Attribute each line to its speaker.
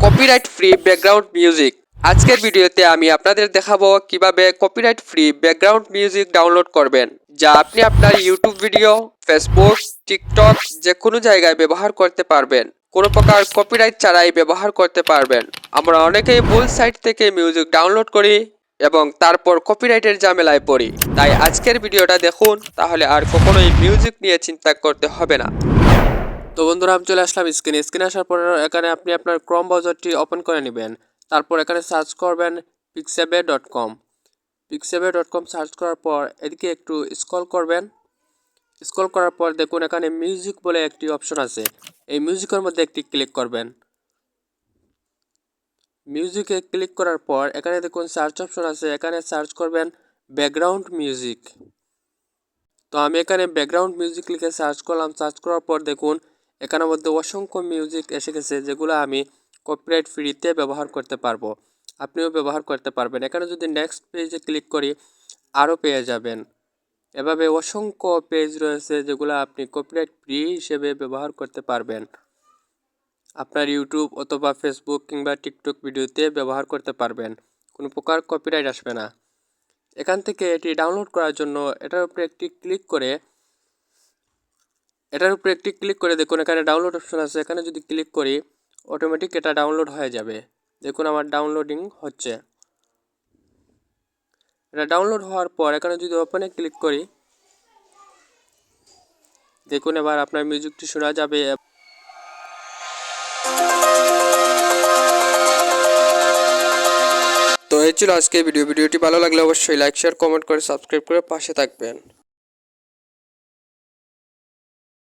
Speaker 1: Copyright free background music. আজকের ভিডিওতে আমি আপনাদের দেখাবো কিভাবে copyright free background music download করবেন, যা আপনি আপনার ইউটিউব ভিডিও, ফেসবুক, টিকটক যে কোনো জায়গায় ব্যবহার করতে পারবেন। কোনো প্রকার কপিরাইট ছাড়াই ব্যবহার করতে পারবেন। আমরা অনেকেই ভুল সাইট থেকে মিউজিক ডাউনলোড করি এবং তারপর কপিরাইটের ঝামেলায় পড়ি। তাই আজকের ভিডিওটা দেখুন, তাহলে আর কখনোই মিউজিক নিয়ে চিন্তা করতে হবে না। তো বন্ধুরা, আমি চলে আসলাম স্ক্রিনে আসার পর এখানে আপনি আপনার ক্রোম ব্রাউজারটি ওপেন করে নেবেন। তারপর এখানে সার্চ করবেন pixabay.com। pixabay.com সার্চ করার পর এদিকে একটু স্ক্রল করবেন। স্ক্রল করার পর দেখুন এখানে মিউজিক বলে একটি অপশন আছে। এই মিউজিকের মধ্যে একটি ক্লিক করবেন। মিউজিকে ক্লিক করার পর এখানে দেখুন সার্চ অপশন আছে, এখানে সার্চ করবেন ব্যাকগ্রাউন্ড মিউজিক। তো আমি এখানে ব্যাকগ্রাউন্ড মিউজিক লিখে সার্চ করলাম। সার্চ করার পর দেখুন এখানের মধ্যে অসংখ্য মিউজিক এসে গেছে, যেগুলো আমি কপিরাইট ফ্রিতে ব্যবহার করতে পারবো। আপনিও ব্যবহার করতে পারবেন। এখানে যদি নেক্সট পেজে ক্লিক করি আরও পেয়ে যাবেন। এভাবে অসংখ্য পেজ রয়েছে যেগুলো আপনি কপিরাইট ফ্রি হিসেবে ব্যবহার করতে পারবেন। আপনার ইউটিউব অথবা ফেসবুক কিংবা টিকটক ভিডিওতে ব্যবহার করতে পারবেন। কোনো প্রকার কপিরাইট আসবে না। এখান থেকে এটি ডাউনলোড করার জন্য এটার উপরে একটি ক্লিক করে দেখুন এখানে ডাউনলোড অপশন আছে। এখানে যদি ক্লিক করি অটোমেটিক এটা ডাউনলোড হয়ে যাবে। দেখুন আমার ডাউনলোডিং হচ্ছে। এটা ডাউনলোড হওয়ার পর এখানে যদি ওপেনে ক্লিক করি দেখুন এবার আপনার মিউজিকটি শোনা যাবে। তো এই ছিল আজকে ভিডিওটি ভালো লাগলে অবশ্যই লাইক, শেয়ার, কমেন্ট করে সাবস্ক্রাইব করে পাশে থাকবেন।